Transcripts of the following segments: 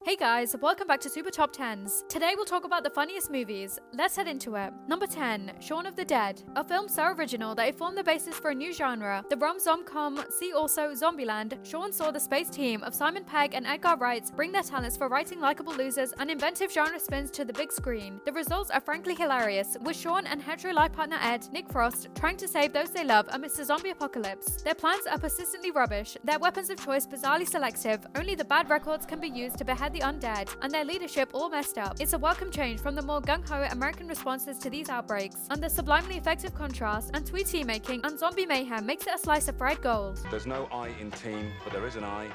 Hey guys, welcome back to Super Top 10s. Today we'll talk about the funniest movies. Let's head into it. Number 10, Shaun of the Dead. A film so original that it formed the basis for a new genre. The rom-com, see also Zombieland, Shaun saw the space team of Simon Pegg and Edgar Wright bring their talents for writing likable losers and inventive genre spins to the big screen. The results are frankly hilarious, with Shaun and hetero life partner Ed, Nick Frost, trying to save those they love amidst a zombie apocalypse. Their plans are persistently rubbish, their weapons of choice bizarrely selective, only the bad records can be used to behead the undead, and their leadership all messed up. It's a welcome change from the more gung-ho American responses to these outbreaks, and the sublimely effective contrast and tweety making and zombie mayhem makes it a slice of fried gold. There's no I in team, but there is an I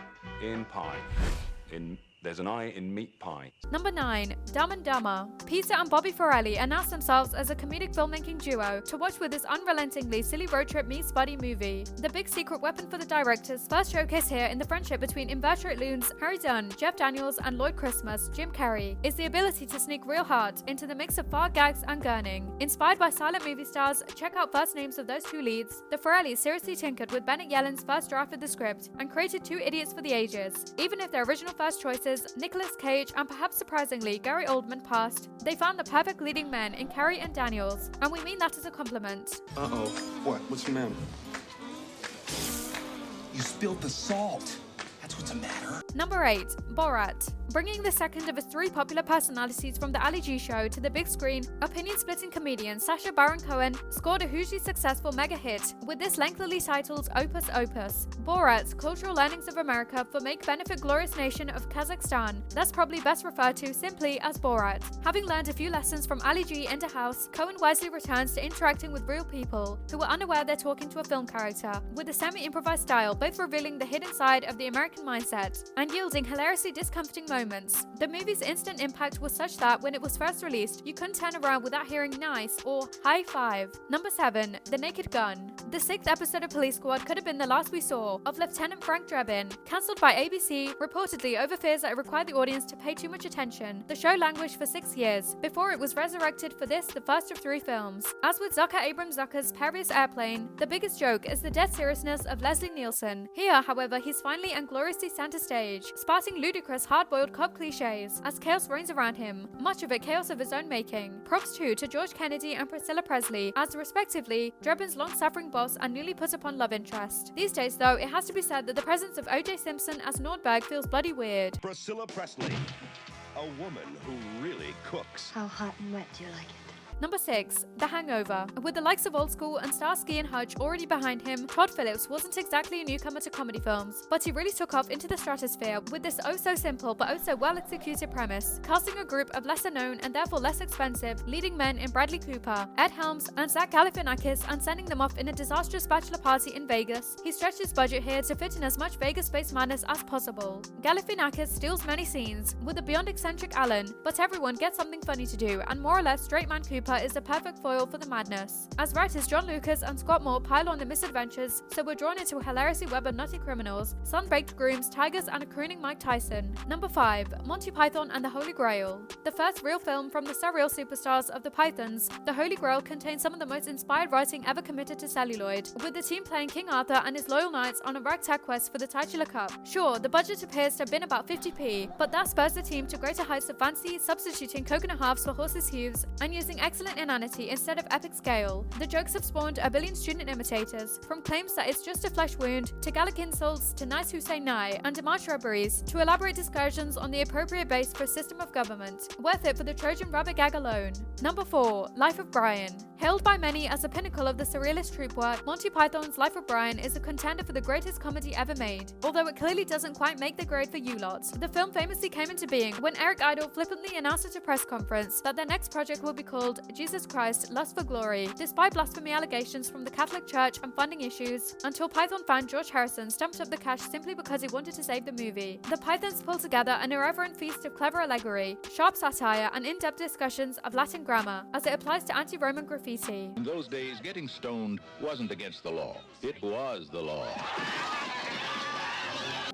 in pie. There's an I in meat pie. Number 9, Dumb and Dumber. Peter and Bobby Farrelly announced themselves as a comedic filmmaking duo to watch with this unrelentingly silly road trip meets buddy movie. The big secret weapon for the directors first showcased here in the friendship between inveterate loons Harry Dunn, Jeff Daniels, and Lloyd Christmas, Jim Carrey, is the ability to sneak real heart into the mix of fart gags and gurning. Inspired by silent movie stars, check out first names of those two leads. The Farrellys seriously tinkered with Bennett Yellen's first draft of the script and created two idiots for the ages. Even if their original first choices, Nicolas Cage and perhaps surprisingly Gary Oldman, passed, they found the perfect leading men in Carrey and Daniels, and we mean that as a compliment. Uh-oh. What? What's the matter? You spilled the salt. That's what's the matter. Number 8, Borat. Bringing the second of his three popular personalities from the Ali G show to the big screen, opinion-splitting comedian Sacha Baron Cohen scored a hugely successful mega hit with this lengthily titled Opus Opus. Borat, Cultural Learnings of America for Make Benefit Glorious Nation of Kazakhstan, that's probably best referred to simply as Borat. Having learned a few lessons from Ali G in the house, Cohen wisely returns to interacting with real people who are unaware they're talking to a film character, with a semi-improvised style both revealing the hidden side of the American mindset and yielding hilariously discomforting moments. The movie's instant impact was such that when it was first released, you couldn't turn around without hearing nice or high five. Number 7, The Naked Gun. The 6th episode of Police Squad could have been the last we saw of Lieutenant Frank Drebin. Cancelled by ABC, reportedly over fears that it required the audience to pay too much attention, the show languished for 6 years before it was resurrected for this, the first of 3 films. As with Zucker Abrams Zucker's Paris Airplane, the biggest joke is the dead seriousness of Leslie Nielsen. Here, however, he's finally and gloriously center stage, spouting ludicrous hard-boiled cop cliches as chaos reigns around him, much of it chaos of his own making. Props too to George Kennedy and Priscilla Presley as, respectively, Drebin's long-suffering boss and newly put-upon love interest. These days, though, it has to be said that the presence of O.J. Simpson as Nordberg feels bloody weird. Priscilla Presley, a woman who really cooks. How hot and wet do you like it? Number 6, The Hangover. With the likes of Old School and Starsky and Hutch already behind him, Todd Phillips wasn't exactly a newcomer to comedy films, but he really took off into the stratosphere with this oh-so-simple but oh-so-well-executed premise, casting a group of lesser-known and therefore less expensive leading men in Bradley Cooper, Ed Helms, and Zach Galifianakis, and sending them off in a disastrous bachelor party in Vegas. He stretched his budget here to fit in as much Vegas-based madness as possible. Galifianakis steals many scenes with a beyond eccentric Alan, but everyone gets something funny to do, and more or less straight man Cooper is the perfect foil for the madness. As writers John Lucas and Scott Moore pile on the misadventures, so we're drawn into a hilariously web of nutty criminals, sun-baked grooms, tigers, and a crooning Mike Tyson. Number 5, Monty Python and the Holy Grail. The first real film from the surreal superstars of the Pythons, The Holy Grail contains some of the most inspired writing ever committed to celluloid, with the team playing King Arthur and his loyal knights on a ragtag quest for the titular cup. Sure, the budget appears to have been about 50p, but that spurs the team to greater heights of fancy, substituting coconut halves for horses' hooves, and using excellent inanity instead of epic scale. The jokes have spawned a billion student imitators, from claims that it's just a flesh wound, to Gallic insults, to knights who say nigh, and march robberies, to elaborate discussions on the appropriate base for a system of government. Worth it for the Trojan rabbit gag alone. Number 4, Life of Brian. Hailed by many as the pinnacle of the surrealist troupe work, Monty Python's Life of Brian is a contender for the greatest comedy ever made, although it clearly doesn't quite make the grade for you lot. The film famously came into being when Eric Idle flippantly announced at a press conference that their next project will be called Jesus Christ, Lust for Glory, despite blasphemy allegations from the Catholic Church and funding issues, until Python fan George Harrison stumped up the cash simply because he wanted to save the movie. The Pythons pulled together an irreverent feast of clever allegory, sharp satire, and in-depth discussions of Latin grammar as it applies to anti-Roman graffiti. In those days, getting stoned wasn't against the law. It was the law.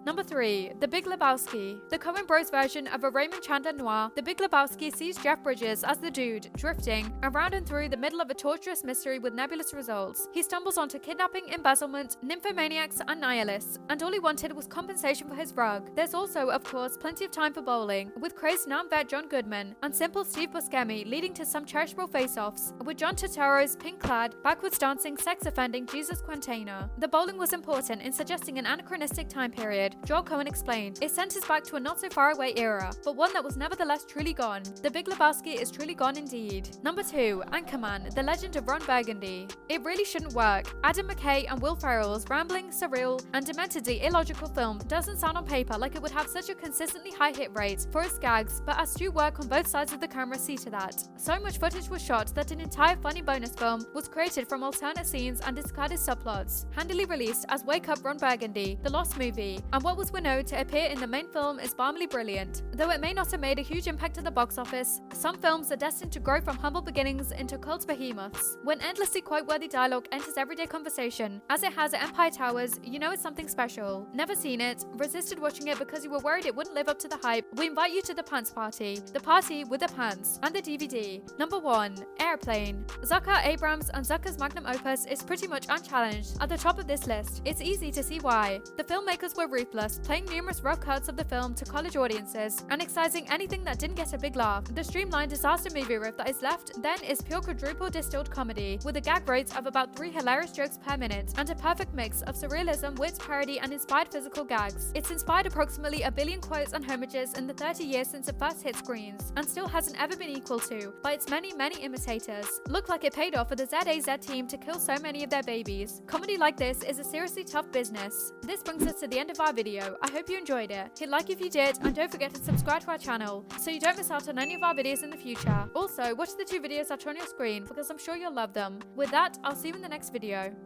Number 3. The Big Lebowski. The Coen Bros version of a Raymond Chandler noir, The Big Lebowski sees Jeff Bridges as the dude, drifting around and through the middle of a torturous mystery with nebulous results. He stumbles onto kidnapping, embezzlement, nymphomaniacs, and nihilists, and all he wanted was compensation for his rug. There's also, of course, plenty of time for bowling, with crazed non-vet John Goodman and simple Steve Buscemi leading to some cherishable face-offs, with John Turturro's pink-clad, backwards dancing, sex-offending Jesus Quintana. The bowling was important in suggesting an anachronistic time period, Joel Coen explained. It sent us back to a not-so-far-away era, but one that was nevertheless truly gone. The Big Lebowski is truly gone indeed. Number 2. Anchorman, The Legend of Ron Burgundy. It really shouldn't work. Adam McKay and Will Ferrell's rambling, surreal, and dementedly illogical film doesn't sound on paper like it would have such a consistently high hit rate for its gags, but astute work on both sides of the camera see to that. So much footage was shot that an entire funny bonus film was created from alternate scenes and discarded subplots, handily released as Wake Up Ron Burgundy, The Lost Movie, and what was Winnow to appear in the main film is balmily brilliant. Though it may not have made a huge impact at the box office, some films are destined to grow from humble beginnings into cult behemoths. When endlessly quote-worthy dialogue enters everyday conversation, as it has at Empire Towers, you know it's something special. Never seen it, resisted watching it because you were worried it wouldn't live up to the hype? We invite you to the Pants Party, the party with the pants, and the DVD. Number 1. Airplane. Zucker, Abrams, and Zucker's magnum opus is pretty much unchallenged at the top of this list. It's easy to see why. The filmmakers were ruthless, playing numerous rough cuts of the film to college audiences, and excising anything that didn't get a big laugh. The streamlined disaster movie riff that is left then is pure quadruple distilled comedy, with a gag rate of about 3 hilarious jokes per minute, and a perfect mix of surrealism, wit, parody, and inspired physical gags. It's inspired approximately 1 billion quotes and homages in the 30 years since it first hit screens, and still hasn't ever been equal to by its many imitators. Looked like it paid off for the ZAZ team to kill so many of their babies. Comedy like this is a seriously tough business. This brings us to the end of our video. I hope you enjoyed it. Hit like if you did, and don't forget to subscribe to our channel so you don't miss out on any of our videos in the future. Also, watch the 2 videos that are on your screen because I'm sure you'll love them. With that, I'll see you in the next video.